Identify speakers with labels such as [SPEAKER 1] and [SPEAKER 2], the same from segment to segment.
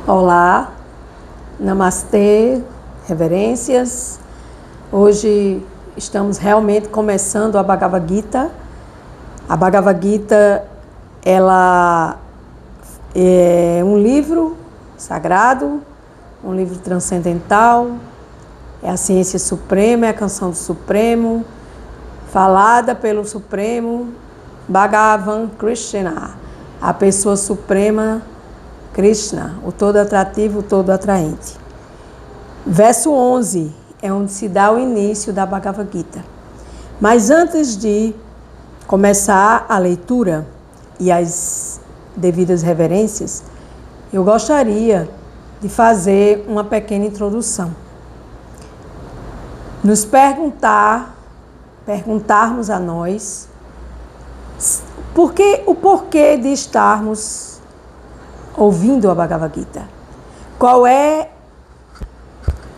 [SPEAKER 1] Olá, namastê, reverências. Hoje estamos realmente começando a Bhagavad Gita. A Bhagavad Gita, ela é um livro sagrado, um livro transcendental, é a ciência suprema, é a canção do Supremo, falada pelo Supremo Bhagavan Krishna, a pessoa suprema Krishna, o todo atrativo, o todo atraente. Verso 11 é onde se dá o início da Bhagavad Gita. Mas antes de começar a leitura e as devidas reverências, eu gostaria de fazer uma pequena introdução. Nos perguntarmos a nós o porquê de estarmos ouvindo a Bhagavad Gita. Qual é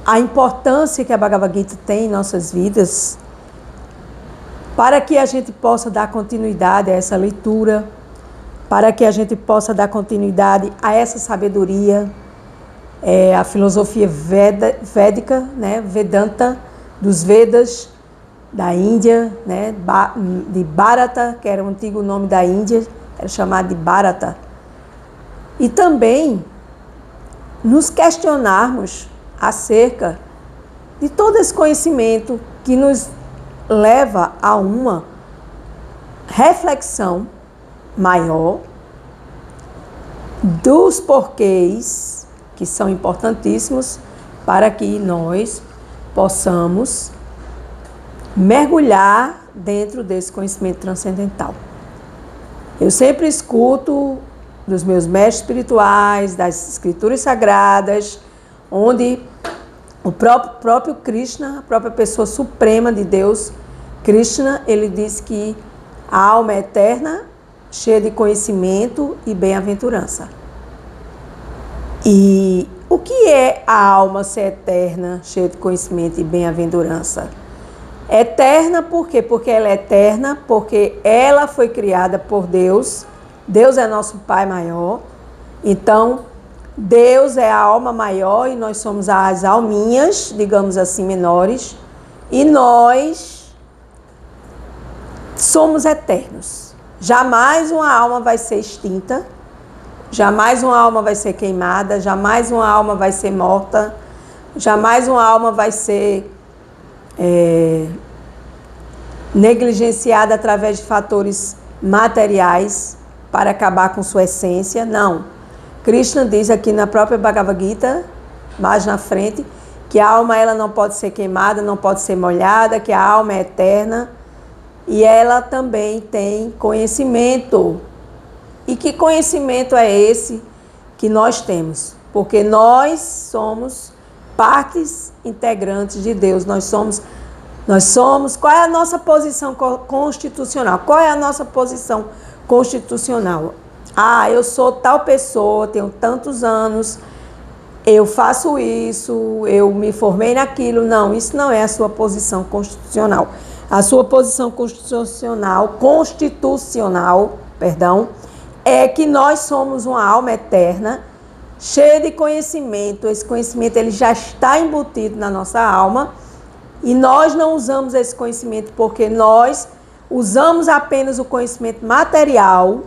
[SPEAKER 1] a importância que a Bhagavad Gita tem em nossas vidas para que a gente possa dar continuidade a essa leitura, para que a gente possa dar continuidade a essa sabedoria, a filosofia védica, né, Vedanta, dos Vedas, da Índia, né, de Bharata, que era o antigo nome da Índia, era chamado de Bharata. E também nos questionarmos acerca de todo esse conhecimento que nos leva a uma reflexão maior dos porquês que são importantíssimos para que nós possamos mergulhar dentro desse conhecimento transcendental. Eu sempre escuto dos meus mestres espirituais, das escrituras sagradas, onde o próprio Krishna, a própria pessoa suprema de Deus, Krishna, ele diz que a alma é eterna, cheia de conhecimento e bem-aventurança. E o que é a alma ser eterna, cheia de conhecimento e bem-aventurança? Eterna por quê? Porque ela é eterna, porque ela foi criada por Deus. Deus é nosso Pai maior. Então, Deus é a alma maior e nós somos as alminhas, digamos assim, menores. E nós somos eternos. Jamais uma alma vai ser extinta, jamais uma alma vai ser queimada, jamais uma alma vai ser morta, jamais uma alma vai ser negligenciada através de fatores materiais para acabar com sua essência. Não. Krishna diz aqui na própria Bhagavad Gita, mais na frente, que a alma ela não pode ser queimada, não pode ser molhada, que a alma é eterna e ela também tem conhecimento. E que conhecimento é esse que nós temos? Porque nós somos partes integrantes de Deus. Nós somos. Qual é a nossa posição constitucional? Qual é a nossa posição constitucional? Eu sou tal pessoa, tenho tantos anos, eu faço isso, eu me formei naquilo. Não, isso não é a sua posição constitucional. A sua posição constitucional, é que nós somos uma alma eterna, cheia de conhecimento. Esse conhecimento ele já está embutido na nossa alma e nós não usamos esse conhecimento porque nós usamos apenas o conhecimento material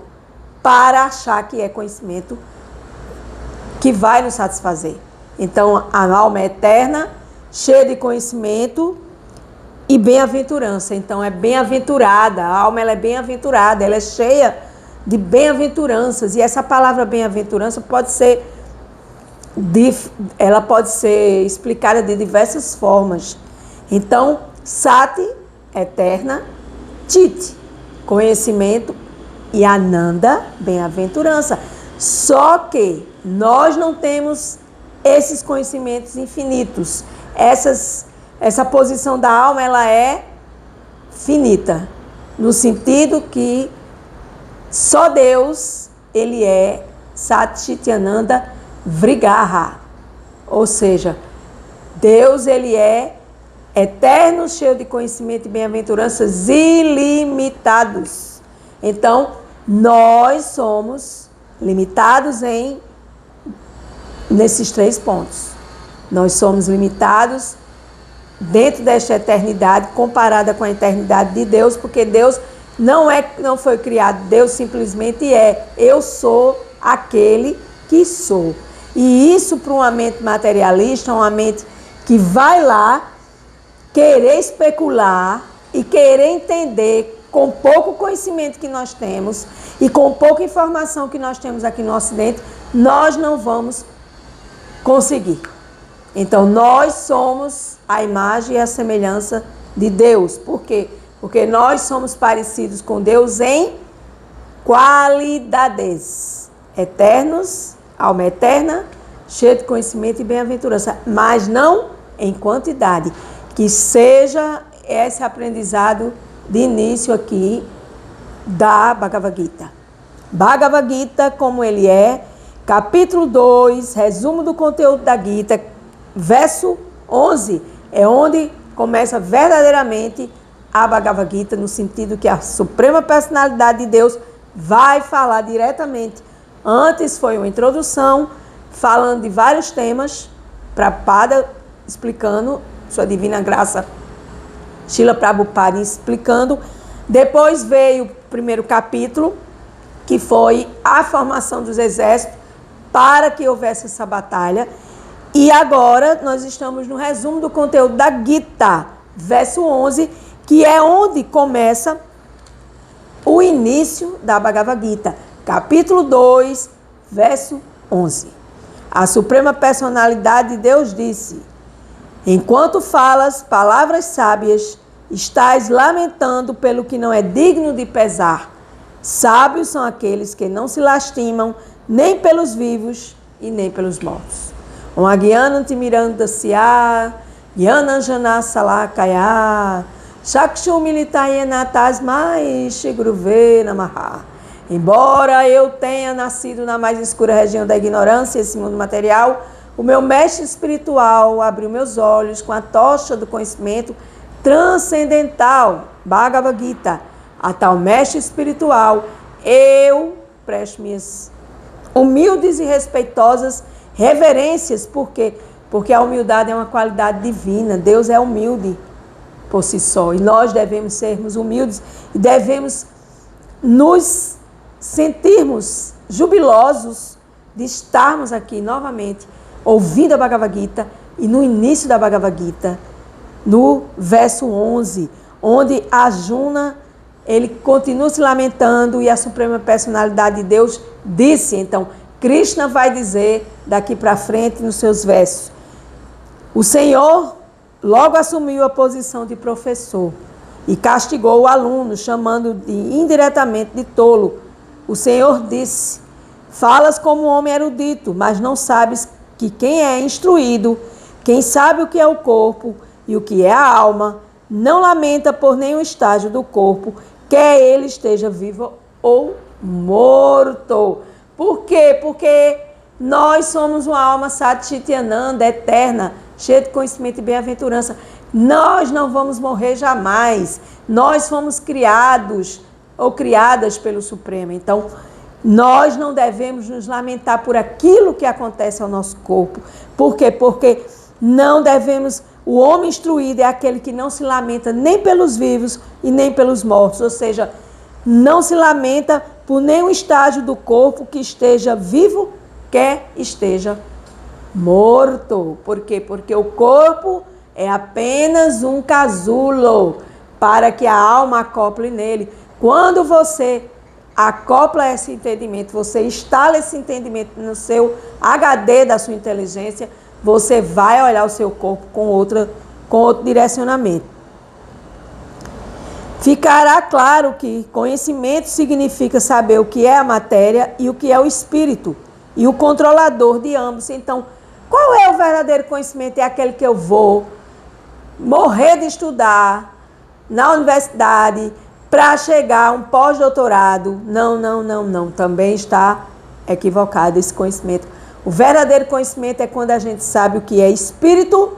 [SPEAKER 1] para achar que é conhecimento que vai nos satisfazer. Então, a alma é eterna, cheia de conhecimento e bem-aventurança. Então, é bem-aventurada. A alma ela é bem-aventurada, ela é cheia de bem-aventuranças. E essa palavra bem-aventurança pode ser explicada de diversas formas. Então, Sati, eterna, Chit, conhecimento, e Ananda, bem-aventurança. Só que nós não temos esses conhecimentos infinitos. Essa posição da alma ela é finita, no sentido que só Deus, ele é Sat Chit Ananda Vrigaha. Ou seja, Deus, ele é eterno, cheio de conhecimento e bem-aventuranças ilimitados. Então, nós somos limitados em nesses 3 pontos. Nós somos limitados dentro desta eternidade, comparada com a eternidade de Deus, porque Deus não foi criado, Deus simplesmente é. Eu sou aquele que sou. E isso para uma mente materialista, uma mente que vai lá querer especular e querer entender com pouco conhecimento que nós temos e com pouca informação que nós temos aqui no Ocidente, nós não vamos conseguir. Então, nós somos a imagem e a semelhança de Deus. Por quê? Porque nós somos parecidos com Deus em qualidades. Eternos, alma eterna, cheio de conhecimento e bem-aventurança, mas não em quantidade. Que seja esse aprendizado de início aqui da Bhagavad Gita. Bhagavad Gita, como ele é, capítulo 2, resumo do conteúdo da Gita, verso 11, é onde começa verdadeiramente a Bhagavad Gita, no sentido que a Suprema Personalidade de Deus vai falar diretamente. Antes foi uma introdução, falando de vários temas, Prabhupada explicando, sua divina graça, Srila Prabhupada explicando. Depois veio o primeiro capítulo, que foi a formação dos exércitos para que houvesse essa batalha. E agora nós estamos no resumo do conteúdo da Gita, verso 11, que é onde começa o início da Bhagavad Gita. Capítulo 2, verso 11. A Suprema Personalidade de Deus disse: enquanto falas palavras sábias, estás lamentando pelo que não é digno de pesar. Sábios são aqueles que não se lastimam nem pelos vivos e nem pelos mortos. Om Agyananti Mirandasya, Gyananjana Salakaya, Chakshumilitayena Tasmai Shiguruve Namaha. Embora eu tenha nascido na mais escura região da ignorância, esse mundo material, o meu mestre espiritual abriu meus olhos com a tocha do conhecimento transcendental, Bhagavad Gita. A tal mestre espiritual, eu presto minhas humildes e respeitosas reverências. Por quê? Porque a humildade é uma qualidade divina. Deus é humilde por si só. E nós devemos sermos humildes e devemos nos sentirmos jubilosos de estarmos aqui novamente ouvindo a Bhagavad Gita. E no início da Bhagavad Gita, no verso 11, onde Arjuna, ele continua se lamentando e a Suprema Personalidade de Deus disse. Então, Krishna vai dizer daqui para frente nos seus versos. O Senhor logo assumiu a posição de professor e castigou o aluno, chamando indiretamente de tolo. O Senhor disse: falas como um homem erudito, mas não sabes que quem é instruído, quem sabe o que é o corpo e o que é a alma, não lamenta por nenhum estágio do corpo, quer ele esteja vivo ou morto. Por quê? Porque nós somos uma alma Satchityananda, eterna, cheia de conhecimento e bem-aventurança. Nós não vamos morrer jamais. Nós fomos criados ou criadas pelo Supremo. Então, nós não devemos nos lamentar por aquilo que acontece ao nosso corpo. Por quê? Porque não devemos... O homem instruído é aquele que não se lamenta nem pelos vivos e nem pelos mortos. Ou seja, não se lamenta por nenhum estágio do corpo que esteja vivo, quer esteja morto. Por quê? Porque o corpo é apenas um casulo para que a alma acople nele. Quando você acopla esse entendimento, você instala esse entendimento no seu HD da sua inteligência, você vai olhar o seu corpo com outro direcionamento. Ficará claro que conhecimento significa saber o que é a matéria e o que é o espírito, e o controlador de ambos. Então, qual é o verdadeiro conhecimento? É aquele que eu vou morrer de estudar na universidade para chegar a um pós-doutorado. Não. Também está equivocado esse conhecimento. O verdadeiro conhecimento é quando a gente sabe o que é espírito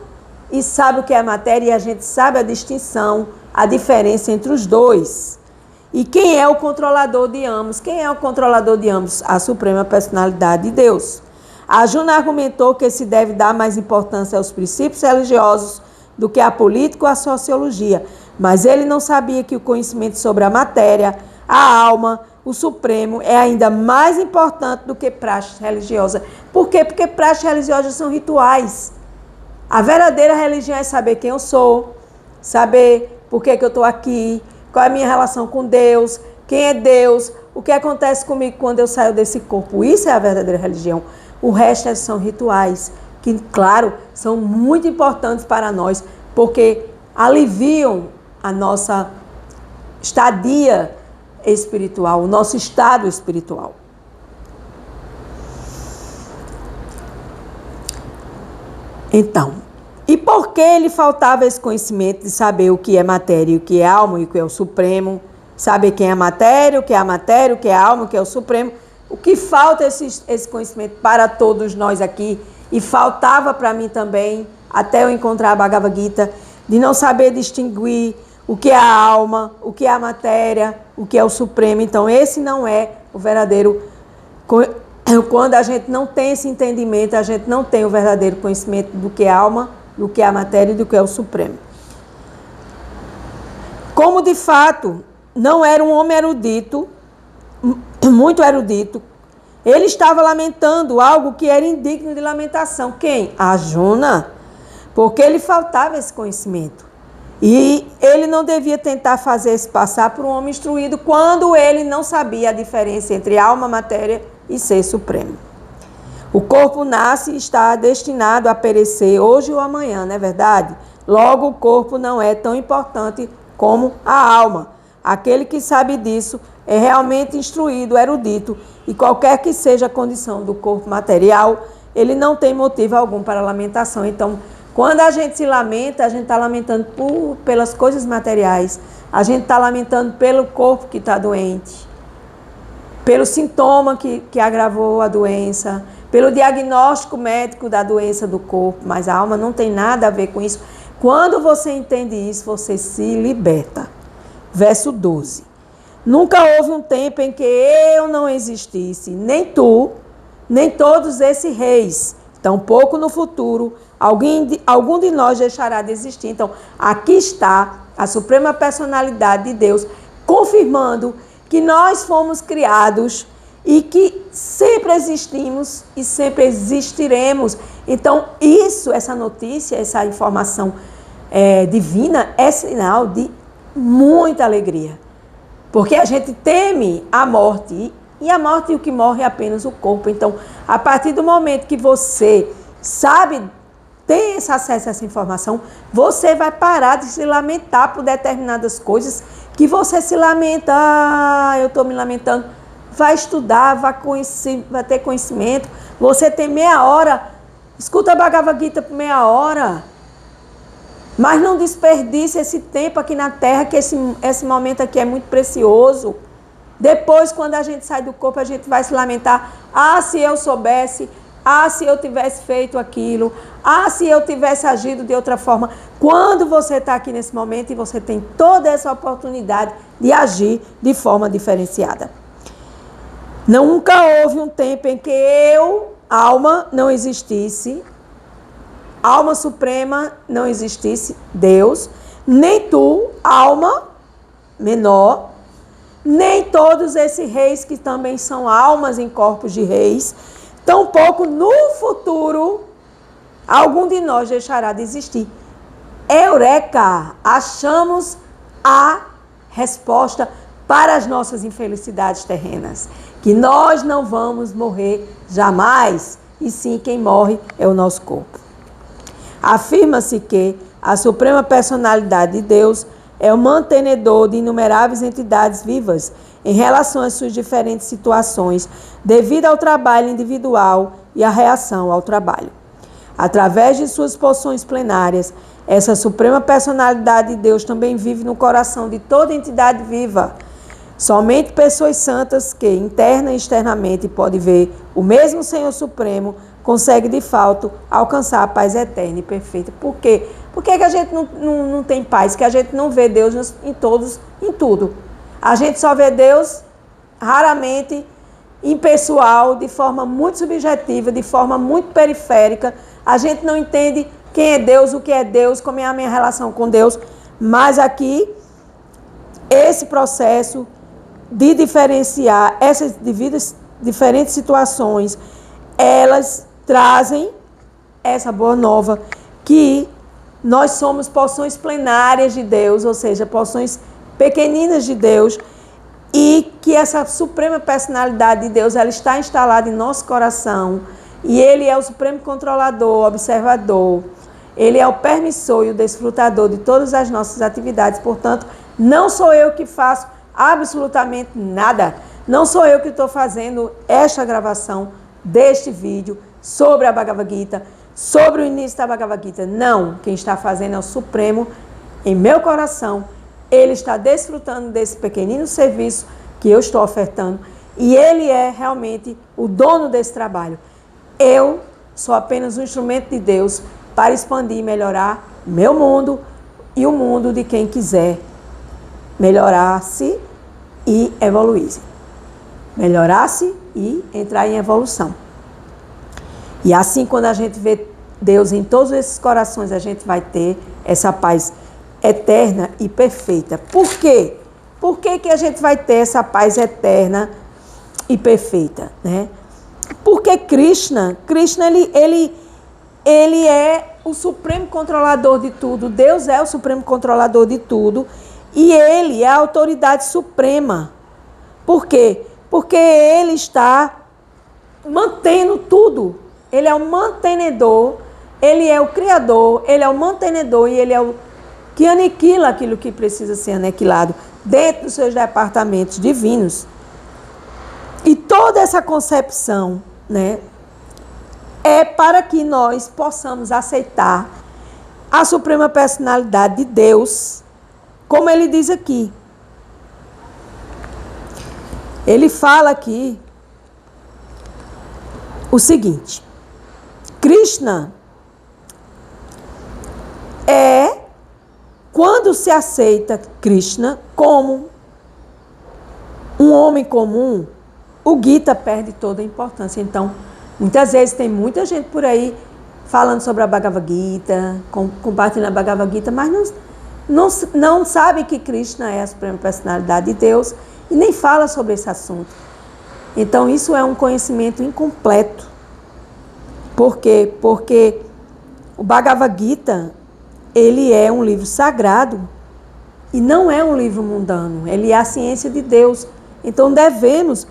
[SPEAKER 1] e sabe o que é matéria, e a gente sabe a distinção, a diferença entre os dois. E quem é o controlador de ambos? Quem é o controlador de ambos? A Suprema Personalidade de Deus. A Juna argumentou que se deve dar mais importância aos princípios religiosos do que à política ou à sociologia, mas ele não sabia que o conhecimento sobre a matéria, a alma, o Supremo é ainda mais importante do que praxes religiosas. Por quê? Porque praxes religiosas são rituais. A verdadeira religião é saber quem eu sou, saber por que eu estou aqui, qual é a minha relação com Deus, quem é Deus, o que acontece comigo quando eu saio desse corpo. Isso é a verdadeira religião. O resto são rituais, que, claro, são muito importantes para nós, porque aliviam a nossa estadia espiritual, o nosso estado espiritual. Então, e por que lhe faltava esse conhecimento de saber o que é matéria e o que é alma e o que é o Supremo? Saber quem é a matéria, o que é a matéria, o que é a alma, o que é o Supremo. O que falta esse conhecimento para todos nós aqui, e faltava para mim também, até eu encontrar a Bhagavad Gita, de não saber distinguir o que é a alma, o que é a matéria, o que é o Supremo. Então, esse não é o verdadeiro. Quando a gente não tem esse entendimento, a gente não tem o verdadeiro conhecimento do que é a alma, do que é a matéria e do que é o Supremo. Como, de fato, não era um homem erudito, muito erudito, ele estava lamentando algo que era indigno de lamentação. Quem? Arjuna. Porque lhe faltava esse conhecimento. E ele não devia tentar fazer-se passar por um homem instruído quando ele não sabia a diferença entre alma, matéria e ser supremo. O corpo nasce e está destinado a perecer hoje ou amanhã, não é verdade? Logo, o corpo não é tão importante como a alma. Aquele que sabe disso é realmente instruído, erudito, e qualquer que seja a condição do corpo material, ele não tem motivo algum para lamentação. Então, quando a gente se lamenta, a gente está lamentando pelas coisas materiais, a gente está lamentando pelo corpo que está doente, pelo sintoma que agravou a doença, pelo diagnóstico médico da doença do corpo, mas a alma não tem nada a ver com isso. Quando você entende isso, você se liberta. Verso 12. Nunca houve um tempo em que eu não existisse, nem tu, nem todos esses reis. Tampouco no futuro, algum de nós deixará de existir. Então, aqui está a Suprema Personalidade de Deus, confirmando que nós fomos criados e que sempre existimos e sempre existiremos. Então, essa notícia, essa informação divina é sinal de muita alegria. Porque a gente teme a morte, e a morte, o que morre é apenas o corpo. Então, a partir do momento que você sabe, tem esse acesso a essa informação, você vai parar de se lamentar por determinadas coisas que você se lamenta. Eu estou me lamentando. Vai estudar, vai ter conhecimento. Você tem meia hora, escuta a Bhagavad Gita por meia hora. Mas não desperdice esse tempo aqui na Terra, que esse momento aqui é muito precioso. Depois, quando a gente sai do corpo, a gente vai se lamentar. Se eu soubesse. Se eu tivesse feito aquilo. Se eu tivesse agido de outra forma. Quando você está aqui nesse momento e você tem toda essa oportunidade de agir de forma diferenciada. Nunca houve um tempo em que eu, alma, não existisse. Alma suprema não existisse, Deus, nem tu, alma menor, nem todos esses reis que também são almas em corpos de reis, tampouco no futuro algum de nós deixará de existir. Eureka! Achamos a resposta para as nossas infelicidades terrenas, que nós não vamos morrer jamais, e sim quem morre é o nosso corpo. Afirma-se que a Suprema Personalidade de Deus é o mantenedor de inumeráveis entidades vivas em relação às suas diferentes situações, devido ao trabalho individual e à reação ao trabalho. Através de suas poções plenárias, essa Suprema Personalidade de Deus também vive no coração de toda entidade viva. Somente pessoas santas que, interna e externamente, podem ver o mesmo Senhor Supremo, consegue de fato alcançar a paz eterna e perfeita. Por quê? Por que a gente não tem paz? Que a gente não vê Deus em tudo. A gente só vê Deus raramente impessoal, de forma muito subjetiva, de forma muito periférica. A gente não entende quem é Deus, o que é Deus, como é a minha relação com Deus. Mas aqui, esse processo de diferenciar essas diferentes situações, elas trazem essa boa nova, que nós somos porções plenárias de Deus, ou seja, porções pequeninas de Deus, e que essa suprema personalidade de Deus, ela está instalada em nosso coração, e Ele é o supremo controlador, observador, Ele é o permissor e o desfrutador de todas as nossas atividades. Portanto, não sou eu que faço absolutamente nada, não sou eu que estou fazendo esta gravação deste vídeo sobre a Bhagavad Gita, sobre o início da Bhagavad Gita. Não, quem está fazendo é o Supremo em meu coração. Ele está desfrutando desse pequenino serviço que eu estou ofertando, e Ele é realmente o dono desse trabalho. Eu sou apenas um instrumento de Deus para expandir e melhorar meu mundo e o mundo de quem quiser melhorar-se e evoluir-se. Melhorar-se e entrar em evolução. E assim, quando a gente vê Deus em todos esses corações, a gente vai ter essa paz eterna e perfeita. Por quê? Por que que a gente vai ter essa paz eterna e perfeita, né? Porque Krishna, ele é o supremo controlador de tudo. Deus é o supremo controlador de tudo. E Ele é a autoridade suprema. Por quê? Porque Ele está mantendo tudo. Ele é o mantenedor, Ele é o criador, Ele é o mantenedor, e Ele é o que aniquila aquilo que precisa ser aniquilado dentro dos seus departamentos divinos. E toda essa concepção, né, é para que nós possamos aceitar a suprema personalidade de Deus, como ele diz aqui. Ele fala aqui o seguinte: Krishna é, quando se aceita Krishna como um homem comum, o Gita perde toda a importância. Então, muitas vezes tem muita gente por aí falando sobre a Bhagavad Gita, compartilhando a Bhagavad Gita, mas não sabe que Krishna é a suprema personalidade de Deus e nem fala sobre esse assunto. Então, isso é um conhecimento incompleto. Por quê? Porque o Bhagavad Gita, ele é um livro sagrado e não é um livro mundano. Ele é a ciência de Deus. Então, devemos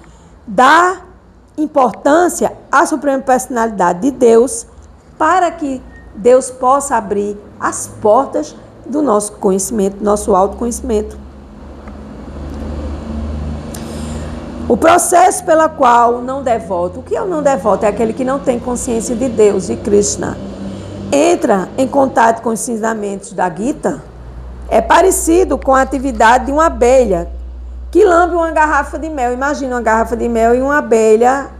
[SPEAKER 1] dar importância à suprema personalidade de Deus para que Deus possa abrir as portas do nosso conhecimento, do nosso autoconhecimento. O processo pelo qual o não devoto, o que é o não devoto? É aquele que não tem consciência de Deus, de Krishna, entra em contato com os ensinamentos da Gita, é parecido com a atividade de uma abelha que lambe uma garrafa de mel. Imagina uma garrafa de mel e uma abelha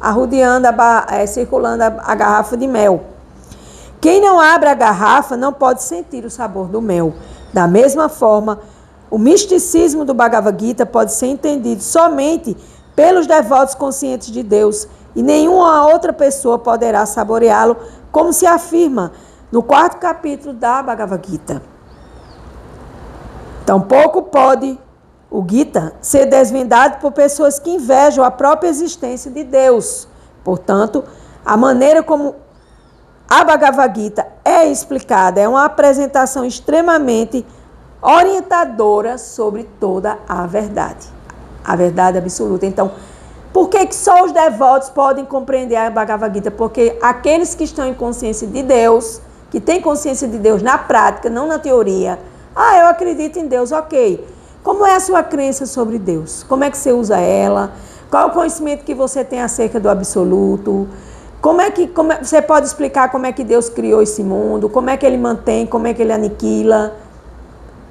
[SPEAKER 1] arrodeando, circulando a garrafa de mel. Quem não abre a garrafa não pode sentir o sabor do mel. Da mesma forma, o misticismo do Bhagavad Gita pode ser entendido somente pelos devotos conscientes de Deus, e nenhuma outra pessoa poderá saboreá-lo, como se afirma no 4º capítulo da Bhagavad Gita. Tampouco pode o Gita ser desvendado por pessoas que invejam a própria existência de Deus. Portanto, a maneira como a Bhagavad Gita é explicada é uma apresentação extremamente orientadora sobre toda a verdade absoluta. Então, por que só os devotos podem compreender a Bhagavad Gita? Porque aqueles que estão em consciência de Deus, que têm consciência de Deus na prática, não na teoria. Eu acredito em Deus, ok. Como é a sua crença sobre Deus? Como é que você usa ela? Qual é o conhecimento que você tem acerca do absoluto? Você pode explicar como é que Deus criou esse mundo? Como é que Ele mantém? Como é que Ele aniquila?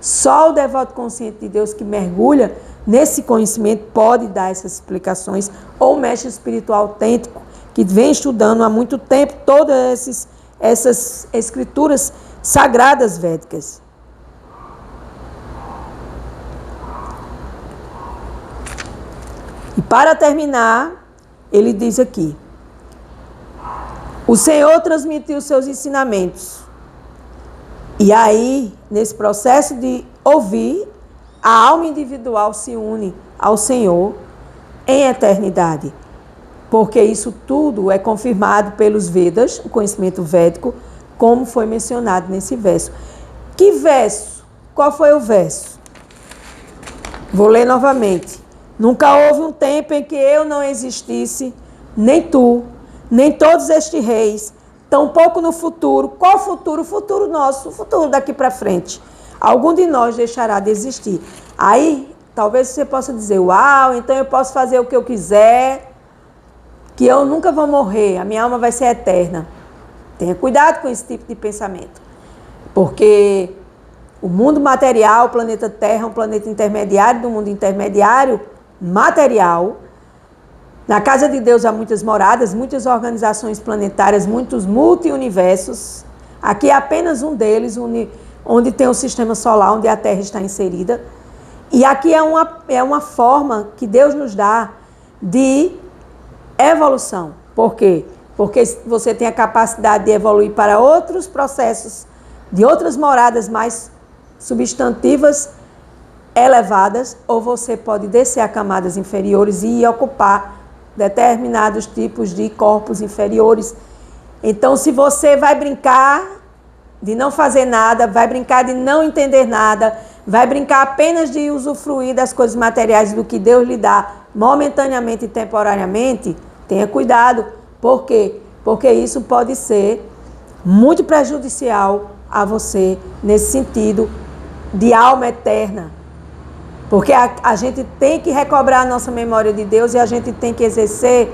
[SPEAKER 1] Só o devoto consciente de Deus que mergulha nesse conhecimento pode dar essas explicações, ou o mestre espiritual autêntico que vem estudando há muito tempo todas essas escrituras sagradas védicas. E para terminar, ele diz aqui: o Senhor transmitiu seus ensinamentos. E aí, nesse processo de ouvir, a alma individual se une ao Senhor em eternidade. Porque isso tudo é confirmado pelos Vedas, o conhecimento védico, como foi mencionado nesse verso. Que verso? Qual foi o verso? Vou ler novamente. Nunca houve um tempo em que eu não existisse, nem tu, nem todos estes reis, tampouco no futuro. Qual futuro? O futuro nosso, o futuro daqui para frente. Algum de nós deixará de existir. Aí, talvez você possa dizer, uau, então eu posso fazer o que eu quiser, que eu nunca vou morrer, a minha alma vai ser eterna. Tenha cuidado com esse tipo de pensamento. Porque o mundo material, o planeta Terra, é um planeta intermediário do mundo intermediário material. Na casa de Deus há muitas moradas, muitas organizações planetárias, muitos multi-universos. Aqui é apenas um deles, onde tem o sistema solar, onde a Terra está inserida. E aqui é uma forma que Deus nos dá de evolução. Por quê? Porque você tem a capacidade de evoluir para outros processos, de outras moradas mais substantivas, elevadas, ou você pode descer a camadas inferiores e ocupar determinados tipos de corpos inferiores. Então, se você vai brincar de não fazer nada, vai brincar de não entender nada, vai brincar apenas de usufruir das coisas materiais do que Deus lhe dá momentaneamente e temporariamente, tenha cuidado. Por quê? Porque isso pode ser muito prejudicial a você nesse sentido de alma eterna. Porque a gente tem que recobrar a nossa memória de Deus e a gente tem que exercer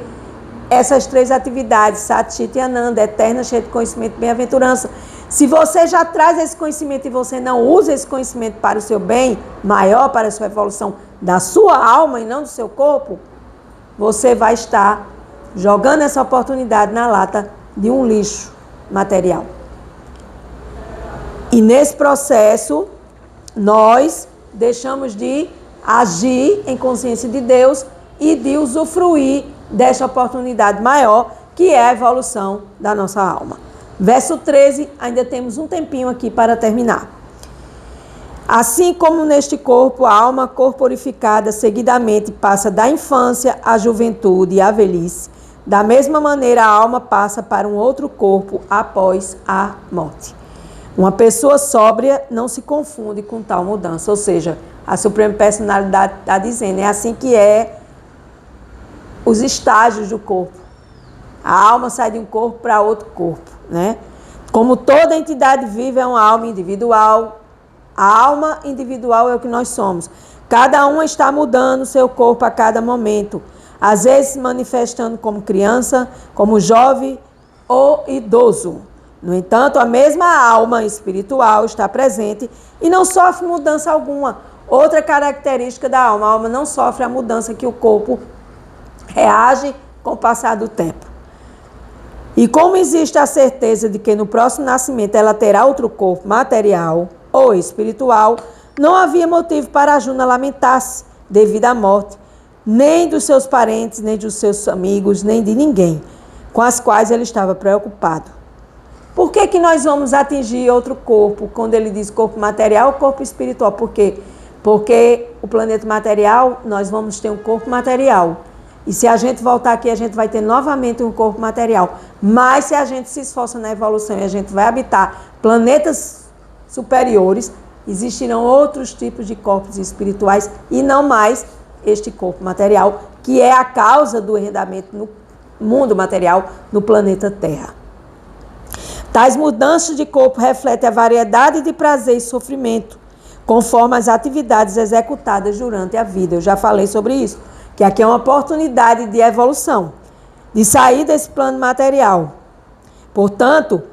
[SPEAKER 1] essas três atividades, Sat, Chit e Ananda, eterna, cheia de conhecimento e bem-aventurança. Se você já traz esse conhecimento e você não usa esse conhecimento para o seu bem maior, para a sua evolução da sua alma e não do seu corpo, você vai estar jogando essa oportunidade na lata de um lixo material. E nesse processo, nós deixamos de agir em consciência de Deus e de usufruir dessa oportunidade maior, que é a evolução da nossa alma. Verso 13, ainda temos um tempinho aqui para terminar. Assim como neste corpo, a alma corporificada seguidamente passa da infância à juventude e à velhice, da mesma maneira a alma passa para um outro corpo após a morte. Uma pessoa sóbria não se confunde com tal mudança, ou seja, a Suprema Personalidade está dizendo, é assim que é os estágios do corpo. A alma sai de um corpo para outro corpo, né? Como toda entidade viva é uma alma individual, a alma individual é o que nós somos. Cada uma está mudando seu corpo a cada momento, às vezes se manifestando como criança, como jovem ou idoso. No entanto, a mesma alma espiritual está presente e não sofre mudança alguma. Outra característica da alma, a alma não sofre a mudança que o corpo reage com o passar do tempo. E como existe a certeza de que no próximo nascimento ela terá outro corpo material ou espiritual, não havia motivo para a Juna lamentar-se devido à morte, nem dos seus parentes, nem dos seus amigos, nem de ninguém, com as quais ele estava preocupado. Por que que nós vamos atingir outro corpo, quando ele diz corpo material ou corpo espiritual? Por quê? Porque o planeta material, nós vamos ter um corpo material. E se a gente voltar aqui, a gente vai ter novamente um corpo material. Mas se a gente se esforça na evolução e a gente vai habitar planetas superiores, existirão outros tipos de corpos espirituais e não mais este corpo material, que é a causa do enredamento no mundo material, no planeta Terra. Tais mudanças de corpo refletem a variedade de prazer e sofrimento, conforme as atividades executadas durante a vida. Eu já falei sobre isso, que aqui é uma oportunidade de evolução, de sair desse plano material. Portanto,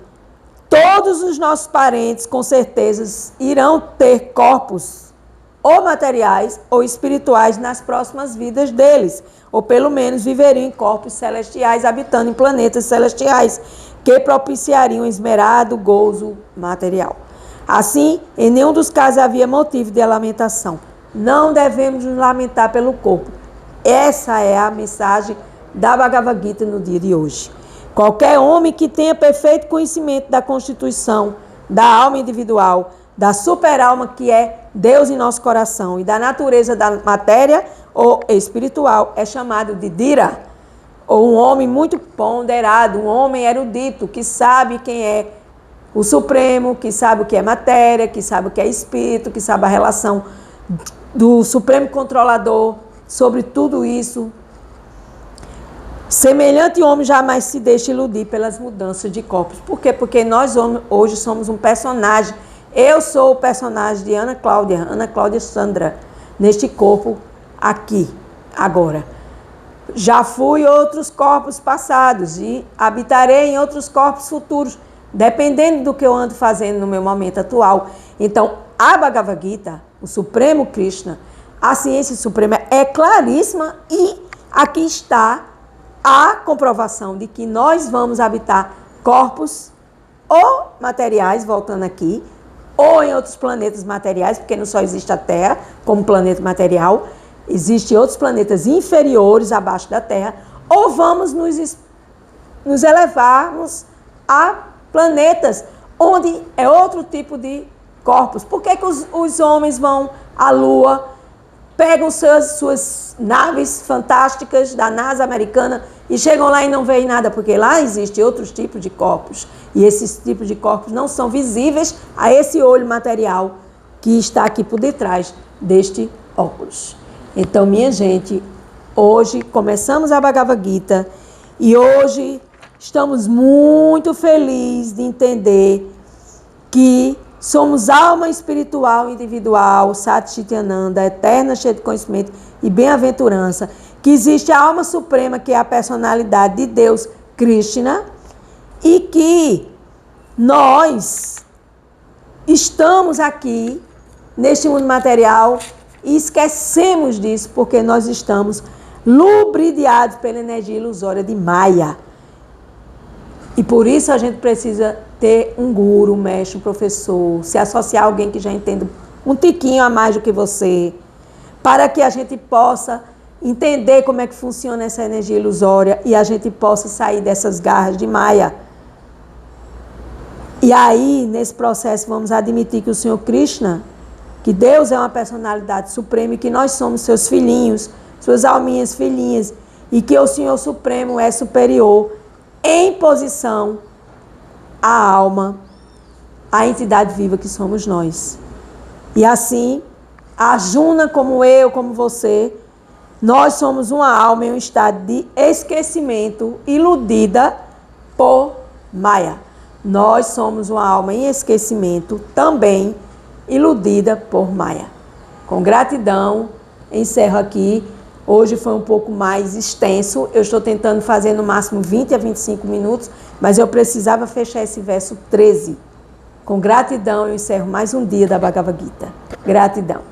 [SPEAKER 1] todos os nossos parentes, com certeza, irão ter corpos ou materiais ou espirituais nas próximas vidas deles, ou pelo menos viveriam em corpos celestiais, habitando em planetas celestiais, que propiciariam esmerado gozo material. Assim, em nenhum dos casos havia motivo de lamentação. Não devemos nos lamentar pelo corpo. Essa é a mensagem da Bhagavad Gita no dia de hoje. Qualquer homem que tenha perfeito conhecimento da constituição da alma individual, da super-alma que é Deus em nosso coração e da natureza da matéria ou espiritual, é chamado de Dhira, ou um homem muito ponderado, um homem erudito, que sabe quem é o Supremo, que sabe o que é matéria, que sabe o que é espírito, que sabe a relação do Supremo Controlador sobre tudo isso. Semelhante homem jamais se deixa iludir pelas mudanças de corpos. Por quê? Porque nós hoje somos um personagem. Eu sou o personagem de Ana Cláudia Sandra, neste corpo aqui, agora. Já fui outros corpos passados e habitarei em outros corpos futuros, dependendo do que eu ando fazendo no meu momento atual. Então, a Bhagavad Gita, o Supremo Krishna, a ciência suprema é claríssima e aqui está a comprovação de que nós vamos habitar corpos ou materiais, voltando aqui, ou em outros planetas materiais, porque não só existe a Terra como planeta material, existem outros planetas inferiores abaixo da Terra, ou vamos nos elevarmos a planetas onde é outro tipo de corpos. Por que os homens vão à Lua, pegam suas naves fantásticas da NASA americana e chegam lá e não veem nada? Porque lá existem outros tipos de corpos. E esses tipos de corpos não são visíveis a esse olho material que está aqui por detrás deste óculos. Então, minha gente, hoje começamos a Bhagavad Gita e hoje estamos muito felizes de entender que somos alma espiritual individual, Satchitananda, eterna, cheia de conhecimento e bem-aventurança, que existe a alma suprema, que é a personalidade de Deus, Krishna, e que nós estamos aqui neste mundo material e esquecemos disso porque nós estamos lubrificados pela energia ilusória de Maya. E por isso a gente precisa ter um guru, um mestre, um professor, se associar a alguém que já entenda um tiquinho a mais do que você, para que a gente possa entender como é que funciona essa energia ilusória e a gente possa sair dessas garras de Maya. E aí, nesse processo, vamos admitir que o Senhor Krishna, que Deus é uma personalidade suprema e que nós somos seus filhinhos, suas alminhas filhinhas, e que o Senhor Supremo é superior em posição à alma, à entidade viva que somos nós. E assim, a Juna, como eu, como você, nós somos uma alma em um estado de esquecimento, iludida por Maya. Nós somos uma alma em esquecimento, também iludida por Maya. Com gratidão, encerro aqui. Hoje foi um pouco mais extenso. Eu estou tentando fazer no máximo 20 a 25 minutos, mas eu precisava fechar esse verso 13. Com gratidão, eu encerro mais um dia da Bhagavad Gita. Gratidão.